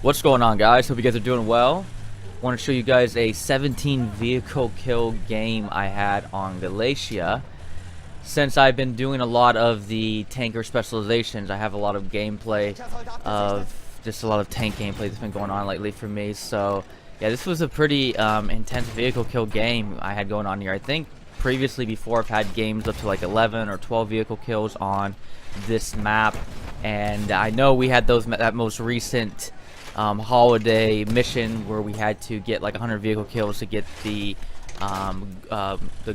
What's going on, guys? Hope you guys are doing well. Want to show you guys a 17 vehicle kill game I had on Galatia. Since I've been doing a lot of the tanker specializations, I have a lot of gameplay of just a lot of tank gameplay that's been going on lately for me. So yeah, this was a pretty intense vehicle kill game I had going on here. I think previously before I've had games up to like 11 or 12 vehicle kills on this map, and I know we had that most recent holiday mission where we had to get like 100 vehicle kills to get the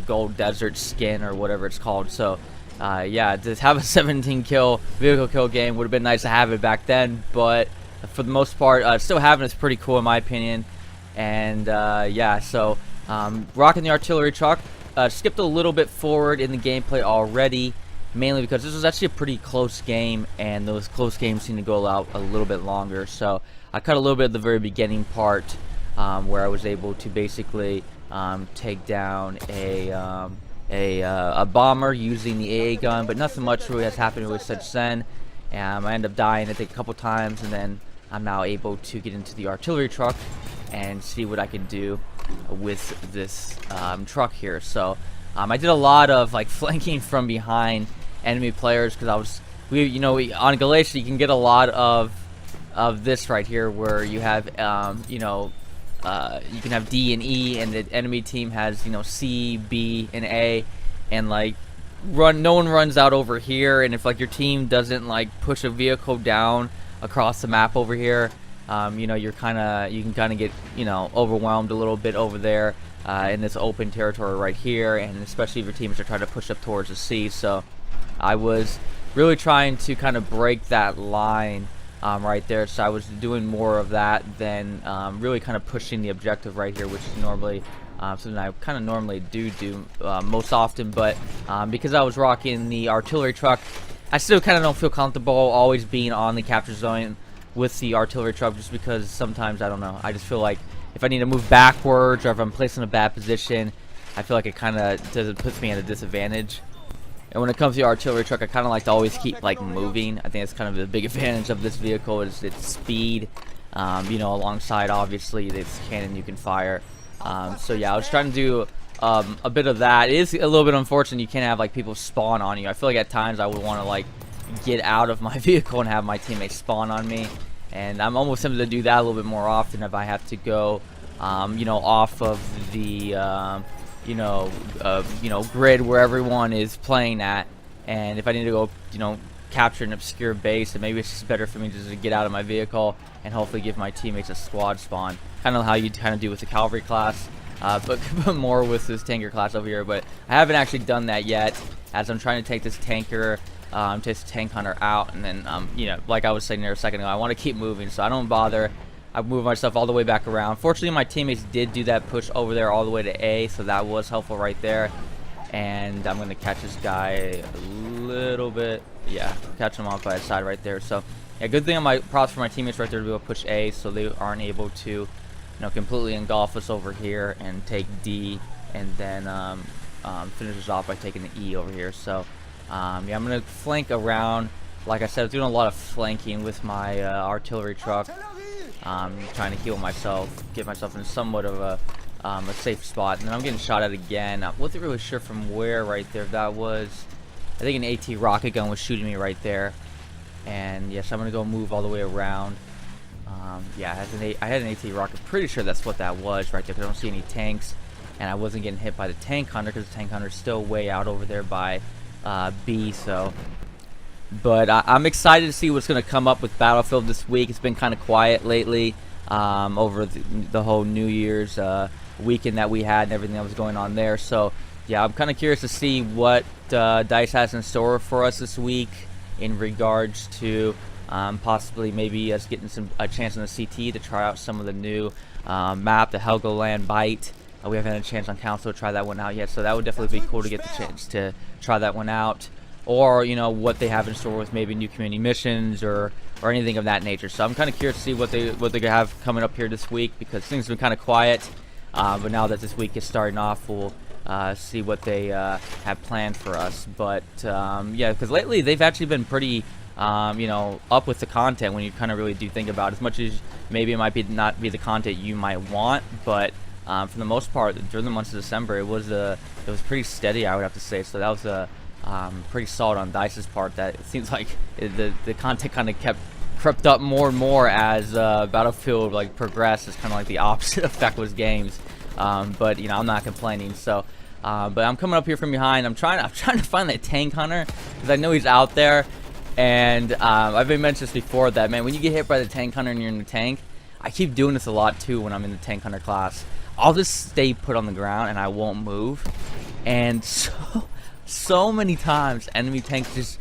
gold desert skin or whatever it's called. So yeah, to have a 17 kill vehicle kill game would have been nice to have it back then, but for the most part still having it's pretty cool in my opinion. And yeah, so rocking the artillery truck. Skipped a little bit forward in the gameplay already, mainly because this was actually a pretty close game, and those close games seem to go out a little bit longer. So I cut a little bit at the very beginning part where I was able to basically take down a bomber using the AA gun, but nothing much really has happened with since then. I ended up dying I think a couple times, and then I'm now able to get into the artillery truck and see what I can do with this truck here. So I did a lot of like flanking from behind enemy players because on Galatia you can get a lot of this right here where you have you can have D and E, and the enemy team has C, B, and A, and like no one runs out over here, and if like your team doesn't like push a vehicle down across the map over here, you can kind of get overwhelmed a little bit over there in this open territory right here, and especially if your teams are trying to push up towards the sea. So I was really trying to kind of break that line right there. So I was doing more of that than really kind of pushing the objective right here, which is normally something I kind of normally do most often. But because I was rocking the artillery truck, I still kind of don't feel comfortable always being on the capture zone with the artillery truck, just because sometimes, I don't know, I just feel like if I need to move backwards or if I'm placed in a bad position, I feel like it kind of puts me at a disadvantage. And when it comes to the artillery truck, I kind of like to always keep like moving. I think it's kind of the big advantage of this vehicle is its speed, alongside obviously this cannon you can fire. So yeah, I was trying to do a bit of that. It is a little bit unfortunate you can't have like people spawn on you. I feel like at times I would want to like get out of my vehicle and have my teammates spawn on me, and I'm almost tempted to do that a little bit more often if I have to go off of the grid where everyone is playing at, and if I need to go capture an obscure base, and maybe it's just better for me just to get out of my vehicle and hopefully give my teammates a squad spawn, kind of how you kind of do with the cavalry class, but more with this tanker class over here. But I haven't actually done that yet, as I'm trying to take this tanker, this tank hunter out, and then like I was saying there a second ago, I want to keep moving, so I don't bother. I moved myself all the way back around. Fortunately, my teammates did do that push over there all the way to A, so that was helpful right there. And I'm going to catch this guy a little bit. Yeah, catch him off by his side right there. So yeah, good thing on my props for my teammates right there to be able to push A, so they aren't able to completely engulf us over here and take D, and then finish us off by taking the E over here. So yeah, I'm going to flank around. Like I said, I was doing a lot of flanking with my artillery truck, trying to heal myself, get myself in somewhat of a safe spot. And then I'm getting shot at again. I wasn't really sure from where right there. That was, I think, an AT rocket gun was shooting me right there. And yes, I'm going to go move all the way around. Yeah, I had an AT rocket. Pretty sure that's what that was right there, because I don't see any tanks. And I wasn't getting hit by the tank hunter, because the tank hunter is still way out over there by B. So, but I'm excited to see what's going to come up with Battlefield this week. It's been kind of quiet lately over the whole New Year's weekend that we had and everything that was going on there. So yeah, I'm kind of curious to see what DICE has in store for us this week in regards to possibly maybe us getting a chance on the CT to try out some of the new map, the Helgoland Bite. We haven't had a chance on Council to try that one out yet, so that would definitely be cool to get the chance to try that one out. Or what they have in store with maybe new community missions or anything of that nature. So I'm kind of curious to see what they have coming up here this week, because things have been kind of quiet. But now that this week is starting off, we'll see what they have planned for us. But yeah, because lately they've actually been pretty you know, up with the content when you kind of really do think about it. As much as maybe it might be not be the content you might want, but for the most part, during the months of December, it was pretty steady, I would have to say. So that was pretty solid on Dice's part. That it seems like the content kind of crept up more and more as Battlefield like progressed. It's kind of like the opposite effect with games. But you know, I'm not complaining. So, but I'm coming up here from behind. I'm trying to find that tank hunter because I know he's out there. And I've been mentioned this before that, man, when you get hit by the tank hunter and you're in the tank, I keep doing this a lot too when I'm in the tank hunter class. I'll just stay put on the ground and I won't move. And so many times enemy tanks just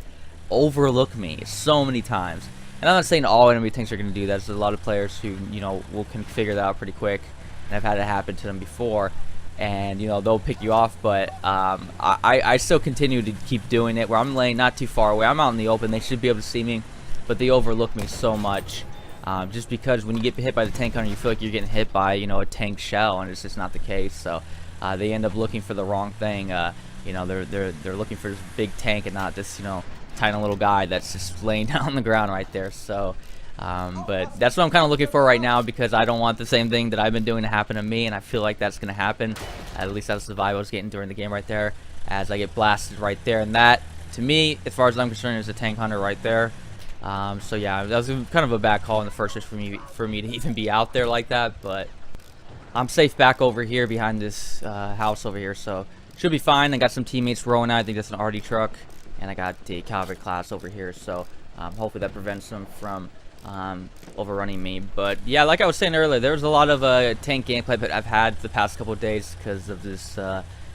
overlook me. So many times. And I'm not saying all enemy tanks are going to do that. There's a lot of players who, you know, can figure that out pretty quick. And I've had it happen to them before. And, you know, they'll pick you off. But I still continue to keep doing it where I'm laying not too far away. I'm out in the open. They should be able to see me. But they overlook me so much. Just because when you get hit by the tank hunter, you feel like you're getting hit by, you know, a tank shell. And it's just not the case. So they end up looking for the wrong thing. You know, they're looking for this big tank and not this, you know, tiny little guy that's just laying down on the ground right there. So but that's what I'm kind of looking for right now, because I don't want the same thing that I've been doing to happen to me, and I feel like that's going to happen. At least that's the vibe I was getting during the game right there, as I get blasted right there. And that, to me, as far as I'm concerned, is a tank hunter right there. So yeah, that was kind of a bad call in the first place for me to even be out there like that, but I'm safe back over here behind this house over here, so should be fine. I got some teammates rolling out. I think that's an RD truck. And I got the cavalry class over here, so hopefully that prevents them from overrunning me. But yeah, like I was saying earlier, there's a lot of tank gameplay that I've had the past couple of days because of this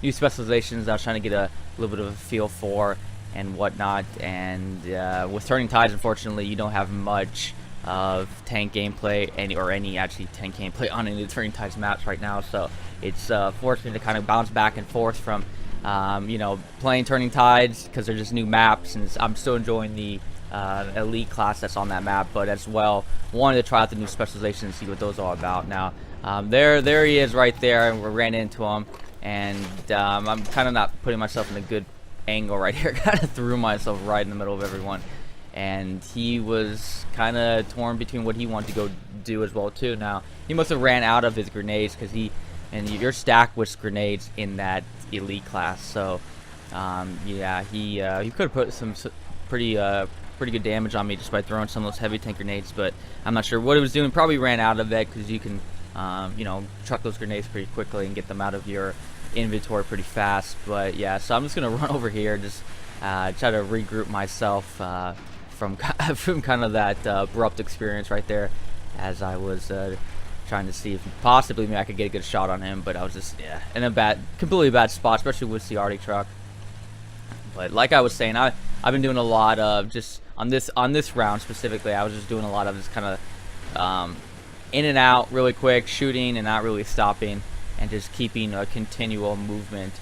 new specializations I was trying to get a little bit of a feel for and whatnot. And with Turning Tides, unfortunately, you don't have much of tank gameplay or any actually tank gameplay on any of the Turning Tides maps right now. So it's forced me to kind of bounce back and forth from you know, playing Turning Tides because they're just new maps, and I'm still enjoying the elite class that's on that map, but as well wanted to try out the new specialization and see what those are all about. Now there he is right there, and we ran into him, and I'm kind of not putting myself in a good angle right here. Kind of threw myself right in the middle of everyone, and he was kind of torn between what he wanted to go do as well too. Now he must have ran out of his grenades because you're stacked with grenades in that elite class, so yeah, he could have put some pretty good damage on me just by throwing some of those heavy tank grenades, but I'm not sure what he was doing. Probably ran out of it because you can you know, chuck those grenades pretty quickly and get them out of your inventory pretty fast. But yeah, so I'm just gonna run over here, just try to regroup myself from kind of that abrupt experience right there, as I was trying to see if possibly maybe I could get a good shot on him, but I was just in a completely bad spot, especially with the RD truck. But like I was saying, I've been doing a lot of just on this round specifically. I was just doing a lot of just kind of in and out really quick, shooting and not really stopping, and just keeping a continual movement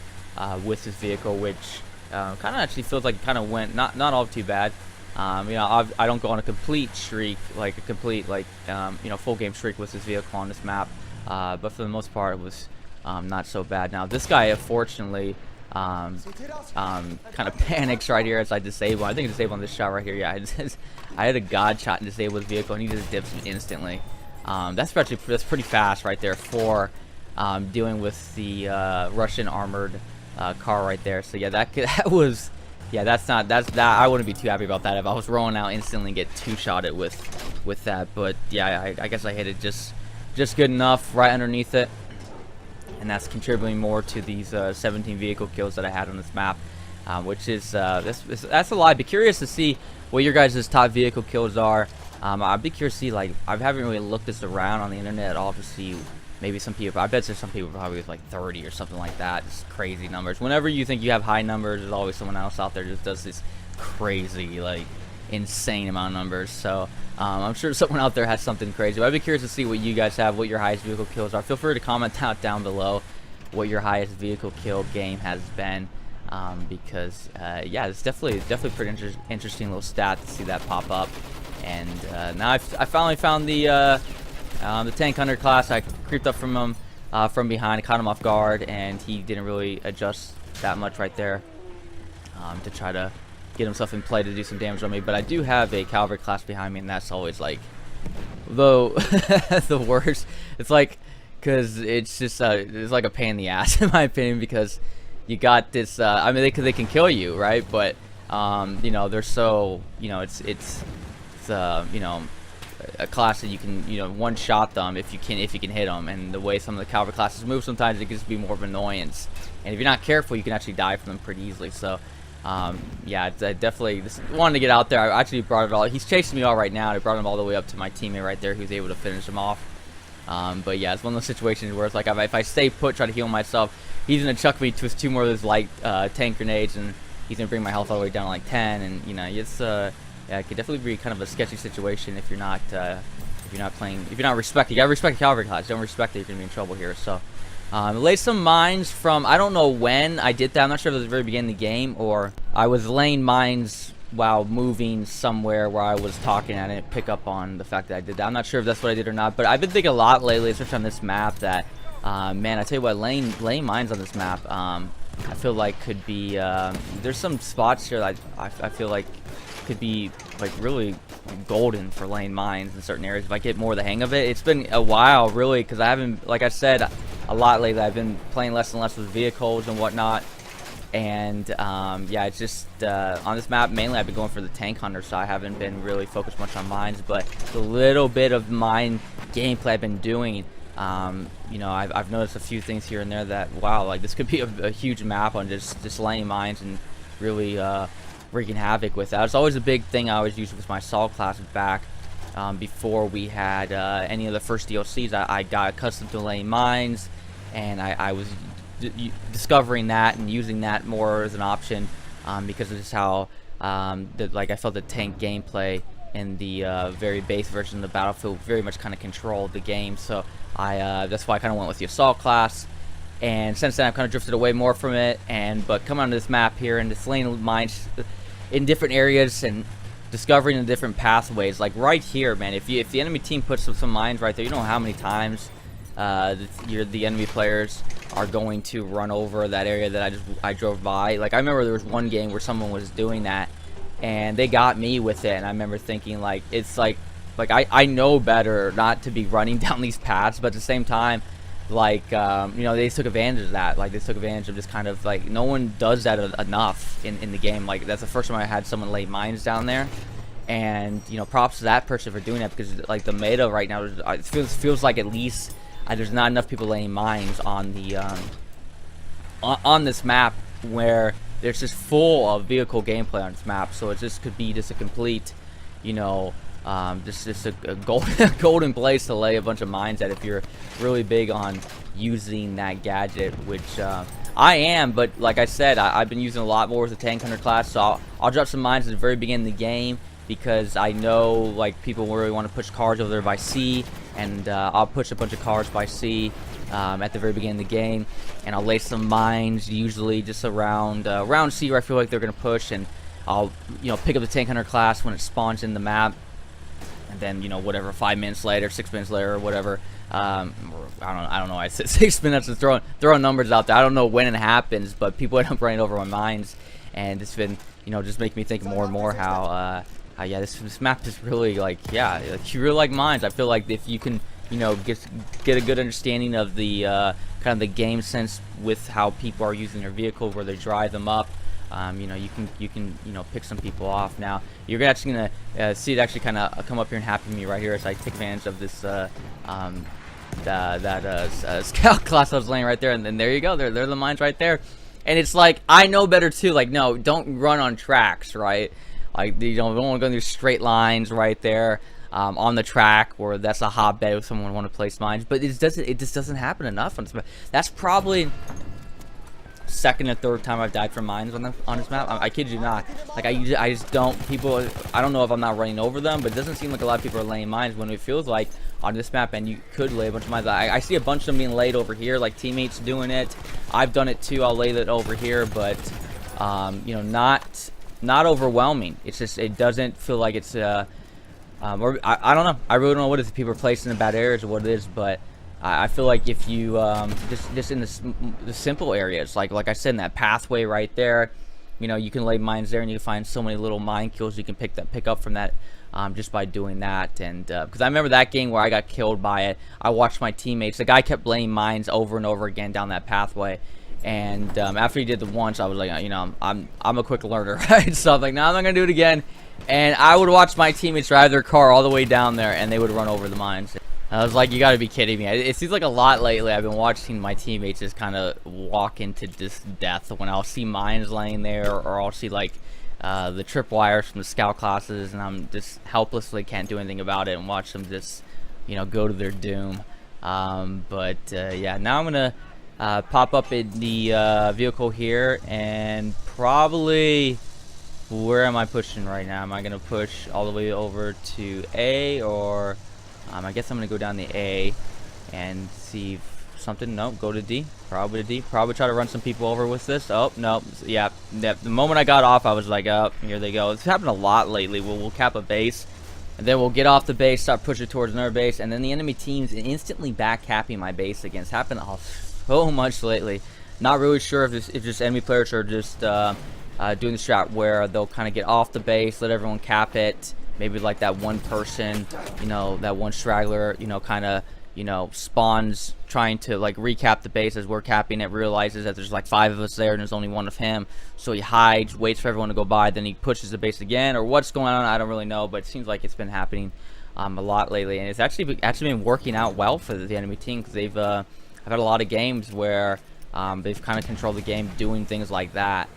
with this vehicle, which kind of actually feels like it kind of went not all too bad. You know, I don't go on a complete streak, like a complete you know, full game streak with this vehicle on this map, but for the most part it was not so bad. Now this guy unfortunately kind of panics right here as I disable. I think I disabled on this shot right here. Yeah, I had a god shot and disabled his vehicle, and he just dips me instantly. That's pretty fast right there for dealing with the Russian armored car right there. So yeah, that was. Yeah, that's I wouldn't be too happy about that if I was rolling out instantly and get two-shotted with that. But yeah, I guess I hit it just good enough right underneath it, and that's contributing more to these 17 vehicle kills that I had on this map, which is that's a lot. I'd be curious to see what your guys' top vehicle kills are. I'd be curious to see, like, I haven't really looked this around on the internet at all to see. Maybe some people, I bet there's some people probably with like 30 or something like that. Just crazy numbers. Whenever you think you have high numbers, there's always someone else out there that just does this crazy, like, insane amount of numbers. So I'm sure someone out there has something crazy. But I'd be curious to see what you guys have, what your highest vehicle kills are. Feel free to comment down below what your highest vehicle kill game has been, because yeah, it's definitely pretty interesting little stat to see that pop up. And now I finally found the tank hunter class. I creeped up from him from behind, caught him off guard, and he didn't really adjust that much right there to try to get himself in play to do some damage on me. But I do have a cavalry class behind me, and that's always like the worst. It's like, because it's just it's like a pain in the ass in my opinion, because you got this I mean, they can kill you, right? But you know, they're so, you know, it's you know, a class that you can, you know, one shot them if you can hit them. And the way some of the cavalry classes move, sometimes it can just be more of an annoyance, and if you're not careful you can actually die from them pretty easily. So yeah, I definitely just wanted to get out there. I actually brought it all. He's chasing me all right now. I brought him all the way up to my teammate right there, who's able to finish him off. But yeah, it's one of those situations where it's like, if I stay put, try to heal myself, he's gonna chuck me to 2 more of those light tank grenades, and he's gonna bring my health all the way down to like 10. And you know, it's yeah, it could definitely be kind of a sketchy situation if you're not playing, if you're not respecting. You gotta respect the cavalry class. Don't respect it, you're gonna be in trouble here. So laid some mines from, I don't know when I did that. I'm not sure if it was the very beginning of the game or I was laying mines while moving somewhere where I was talking. I didn't pick up on the fact that I did that. I'm not sure if that's what I did or not, but I've been thinking a lot lately, especially on this map, that man, I tell you what, laying mines on this map, I feel like could be there's some spots here that I feel like could be like really golden for laying mines in certain areas if I get more of the hang of it. It's been a while, really, because I haven't, like I said, a lot lately. I've been playing less and less with vehicles and whatnot. And yeah, it's just on this map mainly I've been going for the tank hunter, so I haven't been really focused much on mines. But the little bit of mine gameplay I've been doing, you know, I've noticed a few things here and there that, wow, like this could be a huge map on just laying mines and really wreaking havoc with that. It's always a big thing I always used with my assault class back before we had any of the first DLCs. I got accustomed to laying mines, and I was discovering that and using that more as an option because of just how like I felt the tank gameplay in the very base version of the Battlefield very much kind of controlled the game. So that's why I kind of went with the assault class, and since then I've kind of drifted away more from it. But coming onto this map here and just laying mines in different areas and discovering the different pathways, like right here, man, if the enemy team puts some mines right there, you know how many times the enemy players are going to run over that area that I drove by. Like I remember there was one game where someone was doing that and they got me with it, and I remember thinking, like, it's like I know better not to be running down these paths, but at the same time, like you know, they took advantage of that. Like they took advantage of just kind of like, no one does that enough in the game. Like that's the first time I had someone lay mines down there, and you know, props to that person for doing that, because like the meta right now it feels like at least there's not enough people laying mines on the on this map, where there's just full of vehicle gameplay on this map. So it just could be just a complete, you know, just a golden place to lay a bunch of mines at if you're really big on using that gadget, which I am. But like I said, I've been using a lot more with the tank hunter class, so I'll drop some mines at the very beginning of the game, because I know like people really want to push cars over there by sea, and I'll push a bunch of cars by sea at the very beginning of the game, and I'll lay some mines usually just around sea where I feel like they're gonna push, and I'll, you know, pick up the tank hunter class when it spawns in the map, and then, you know, whatever, 5 minutes later, 6 minutes later, or whatever, I don't know. I said 6 minutes, and throwing numbers out there. I don't know when it happens, but people end up running over my mines, and it's been, you know, just making me think more and more how yeah, this map is really like, yeah, like, you really like mines. I feel like if you can, you know, get a good understanding of the kind of the game sense with how people are using their vehicle, where they drive them up, you know, you can you know, pick some people off. Now you're actually gonna see it actually kind of come up here and happen to me right here as I take advantage of this scout class I was laying right there, and then there you go, they're the mines right there. And it's like, I know better too. Like, no, don't run on tracks, right? Like, you don't want to go through straight lines right there on the track, or that's a hotbed if someone want to place mines. But it just doesn't happen enough on this map. That's probably second or third time I've died from mines on this map. I kid you not. Like, I just don't, people, I don't know if I'm not running over them, but it doesn't seem like a lot of people are laying mines when it feels like on this map, and you could lay a bunch of mines. I see a bunch of them being laid over here, like teammates doing it. I've done it too. I'll lay that over here, but you know, not overwhelming. It's just, it doesn't feel like it's or I don't know. I really don't know what it is, if people are placed in the bad areas or what it is, but I feel like if you just in the simple areas, like I said, in that pathway right there, You know, you can lay mines there, and you can find so many little mine kills you can pick up from that, just by doing that. And because I remember that game where I got killed by it, I watched my teammates. The guy kept laying mines over and over again down that pathway. And after he did the once, I was like, you know, I'm a quick learner, right? So I'm like, no, I'm not gonna do it again. And I would watch my teammates drive their car all the way down there, and they would run over the mines. I was like, you got to be kidding me. It seems like a lot lately. I've been watching my teammates just kind of walk into this death when I'll see mines laying there, or I'll see like the tripwires from the scout classes, and I'm just helplessly can't do anything about it, and watch them just, you know, go to their doom. Yeah, now I'm gonna pop up in the vehicle here, and probably, where am I pushing right now? Am I gonna push all the way over to A, or I guess I'm gonna go down the A and see if something. Nope, go to D. Probably to D. Probably try to run some people over with this. Oh no, yeah. The moment I got off, I was like, oh, here they go. It's happened a lot lately. We'll cap a base, and then we'll get off the base, start pushing towards another base, and then the enemy team's instantly back capping my base again. It's happened so much lately. Not really sure if just enemy players are just doing the strat where they'll kind of get off the base, let everyone cap it. Maybe like that one person, you know, that one straggler, you know, kind of, you know, spawns trying to like recap the base as we're capping it, realizes that there's like 5 of us there and there's only 1 of him. So he hides, waits for everyone to go by, then he pushes the base again, or what's going on, I don't really know, but it seems like it's been happening a lot lately. And it's actually been working out well for the enemy team, because they've, I've had a lot of games where they've kind of controlled the game doing things like that.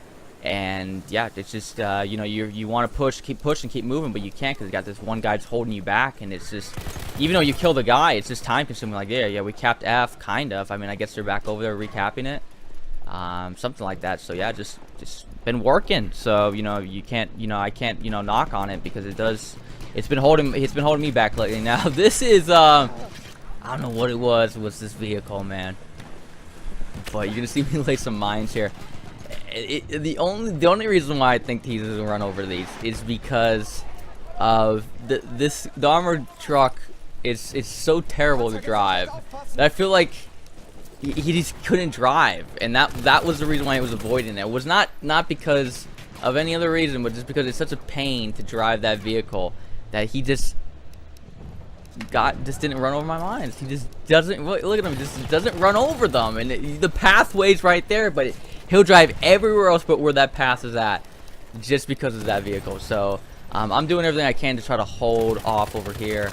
And yeah, it's just you know, you want to push, keep pushing, keep moving, but you can't, because you got this one guy that's holding you back. And it's just, even though you kill the guy, it's just time consuming. Like, yeah, we capped F, kind of. I mean, I guess they're back over there recapping it, something like that. So yeah, just been working. So, you know, you can't, you know, I can't, you know, knock on it, because it's been holding me back lately. Now this is I don't know what it was this vehicle, man, but you're gonna see me lay some mines here. The only reason why I think he's gonna run over these is because of the armored truck is so terrible to drive that I feel like he just couldn't drive, and that was the reason why he was avoiding it. It was not because of any other reason, but just because it's such a pain to drive that vehicle that he just didn't run over my mines. He just doesn't look at him. Just doesn't run over them, and the pathway's right there, but he'll drive everywhere else but where that path is at, just because of that vehicle. So I'm doing everything I can to try to hold off over here,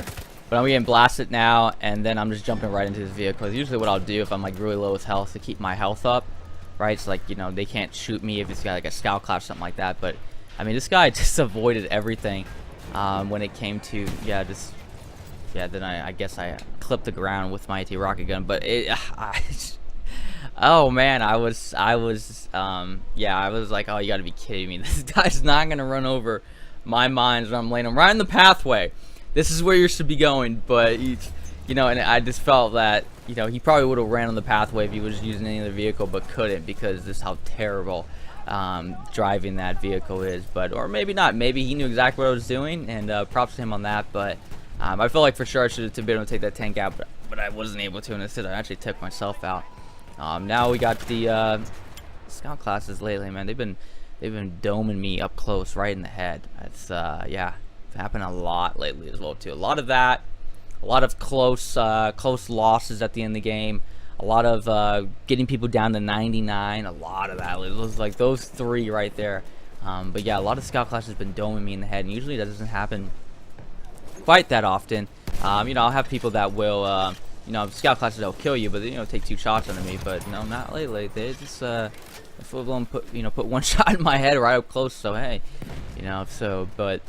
but I'm getting blasted now, and then I'm just jumping right into this vehicle. It's usually what I'll do if I'm like really low with health, to keep my health up, right? It's like, you know, they can't shoot me if it's got like a scout class or something like that. But I mean, this guy just avoided everything when it came to then I guess I clipped the ground with my anti-rocket gun. But oh man, I was like, oh, you gotta be kidding me. This guy's not gonna run over my mines when I'm laying them right in the pathway. This is where you should be going. But you know, and I just felt that, you know, he probably would have ran on the pathway if he was using any other vehicle, but couldn't, because this is how terrible driving that vehicle is. But, or maybe not, maybe he knew exactly what I was doing, and props to him on that. But I feel like for sure I should have been able to take that tank out, but I wasn't able to, and instead I actually took myself out. Now we got the scout classes lately, man. They've been doming me up close, right in the head. It's yeah, it's happened a lot lately as well too. A lot of that, a lot of close losses at the end of the game. A lot of getting people down to 99. A lot of that. It was like those 3 right there. But yeah, a lot of scout classes been doming me in the head, and usually that doesn't happen quite that often. You know, I'll have people that will, you know, scout classes that will kill you, but you know, take 2 shots on me. But no, not lately. They just full blown put 1 shot in my head right up close. So hey, you know, so but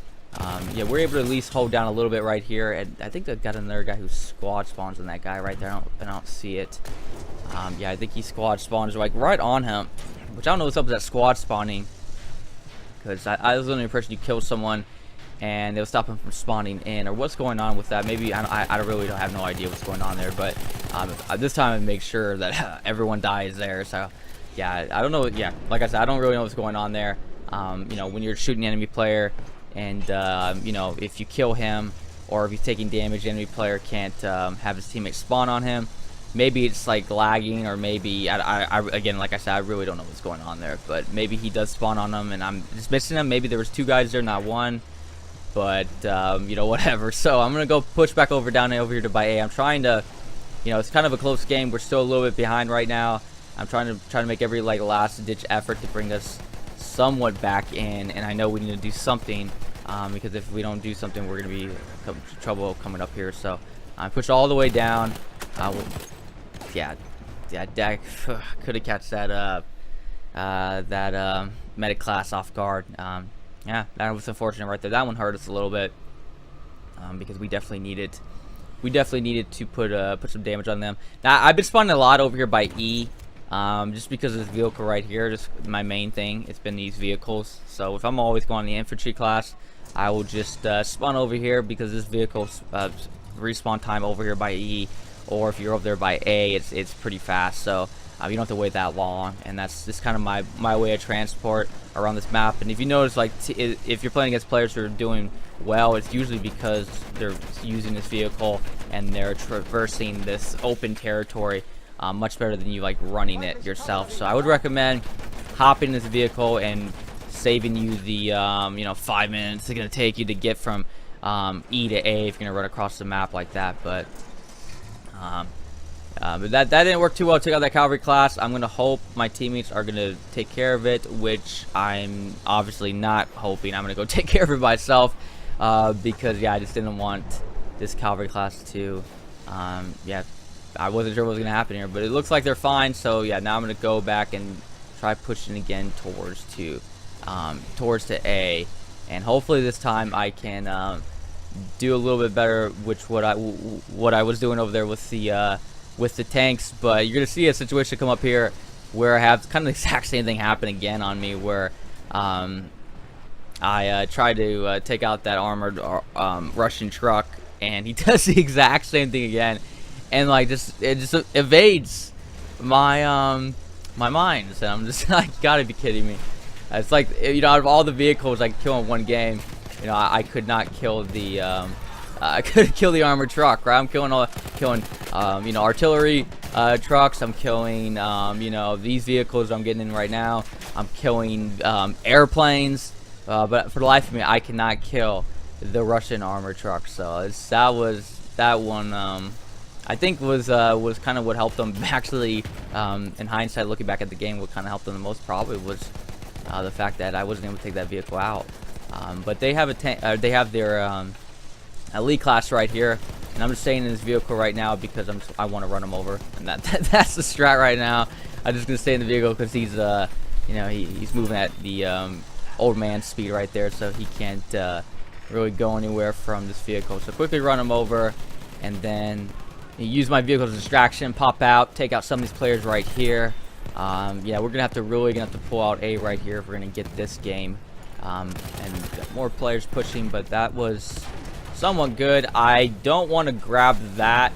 yeah, we're able to at least hold down a little bit right here, and I think they've got another guy who squad spawns on that guy right there. I don't see it. Yeah, I think he squad spawns like right on him, which I don't know what's up with that squad spawning, because I was under the impression you kill someone and they'll stop him from spawning in, or what's going on with that. Maybe I really don't have no idea what's going on there, but this time I make sure that everyone dies there. So yeah, I don't know. Yeah, like I said, I don't really know what's going on there. You know, when you're shooting an enemy player, and you know, if you kill him or if he's taking damage, the enemy player can't have his teammates spawn on him. maybe it's like lagging, or maybe again, like I said, I really don't know what's going on there. But maybe he does spawn on them and I'm just missing them. Maybe there was 2 guys there, not 1. But you know, whatever. So I'm gonna go push back over here to buy A. I'm trying to, you know, it's kind of a close game. We're still a little bit behind right now. I'm trying to make every like last ditch effort to bring us somewhat back in, and I know we need to do something, because if we don't do something, we're gonna be trouble coming up here. So I pushed all the way down. Yeah, Dak could have catch that medic class off guard. Yeah, that was unfortunate right there. That one hurt us a little bit, because we definitely needed to put some damage on them. Now I've been spawning a lot over here by E, just because of this vehicle right here. Just my main thing. It's been these vehicles. So if I'm always going the infantry class, I will just spawn over here, because this vehicle's respawn time over here by E, or if you're over there by A, it's pretty fast. So you don't have to wait that long, and that's just kind of my way of transport around this map. And if you notice, like if you're playing against players who are doing well, it's usually because they're using this vehicle and they're traversing this open territory much better than you like running it yourself. So I would recommend hopping in this vehicle and saving you the you know, 5 minutes it's gonna take you to get from E to A if you're gonna run across the map like that. But that didn't work too well. Took out that cavalry class. I'm gonna hope my teammates are gonna take care of it, which I'm obviously not hoping. I'm gonna go take care of it myself, because yeah, I just didn't want this cavalry class to yeah, I wasn't sure what was gonna happen here, but it looks like they're fine. So yeah, now I'm gonna go back and try pushing again towards to A, and hopefully this time I can do a little bit better, which what I was doing over there with the tanks. But you're gonna see a situation come up here where I have kind of the exact same thing happen again on me, where I try to take out that armored Russian truck, and he does the exact same thing again, and like it just evades my my minds, and I'm just like, gotta be kidding me. It's like, you know, out of all the vehicles I could kill in one game, you know, I could not kill the I couldn't kill the armored truck, right? I'm killing you know, artillery trucks. I'm killing you know, these vehicles I'm getting in right now. I'm killing airplanes, but for the life of me, I cannot kill the Russian armored truck. So that one I think was kind of what helped them actually. In hindsight, looking back at the game, what kind of helped them the most probably was the fact that I wasn't able to take that vehicle out. But they have they have their elite class right here, and I'm just staying in this vehicle right now because I want to run him over, and that's the strat right now. I'm just gonna stay in the vehicle because he's you know, he's moving at the old man speed right there, so he can't really go anywhere from this vehicle. So quickly run him over, and then use my vehicle as a distraction, pop out, take out some of these players right here. Yeah, we're gonna have to pull out A right here if we're gonna get this game. And got more players pushing, but that was somewhat good. I don't want to grab that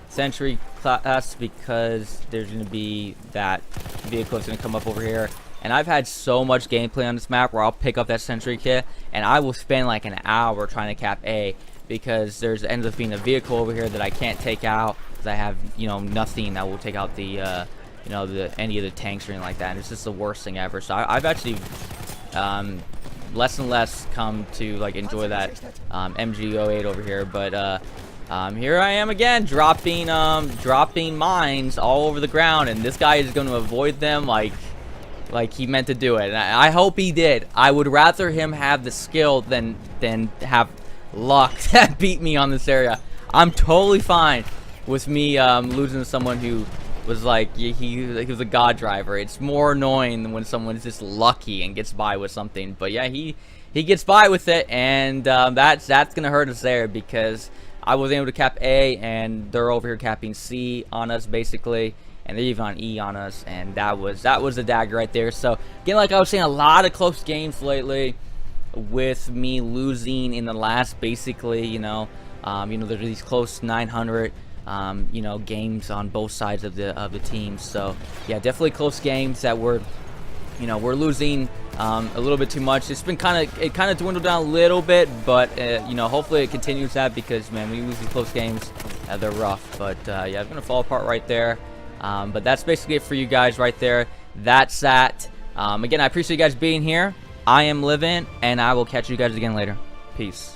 sentry class because there's going to be that vehicle that's going to come up over here, and I've had so much gameplay on this map where I'll pick up that sentry kit and I will spend like an hour trying to cap A, because there's ends up being a vehicle over here that I can't take out because I have, you know, nothing that will take out the you know, any of the tanks or anything like that, and it's just the worst thing ever. So I've actually less and less come to like enjoy that MG08 over here. But here I am again, dropping mines all over the ground, and this guy is going to avoid them like he meant to do it, and I hope he did. I would rather him have the skill than have luck that beat me on this area. I'm totally fine with me losing to someone who was like, he was a god driver. It's more annoying than when someone's just lucky and gets by with something. But yeah, he gets by with it, and that's gonna hurt us there, because I was able to cap A and they're over here capping C on us basically, and they're even on E on us, and that was the dagger right there. So again, like I was saying, a lot of close games lately with me losing in the last, basically, you know, there's these close 900 you know, games on both sides of the team. So yeah, definitely close games that were you know, we're losing a little bit too much. It's been kind of dwindled down a little bit, but you know, hopefully it continues that, because man, we lose these close games, they're rough. But yeah, it's gonna fall apart right there. But that's basically it for you guys right there. That's that. Again, I appreciate you guys being here. I am Living, and I will catch you guys again later. Peace.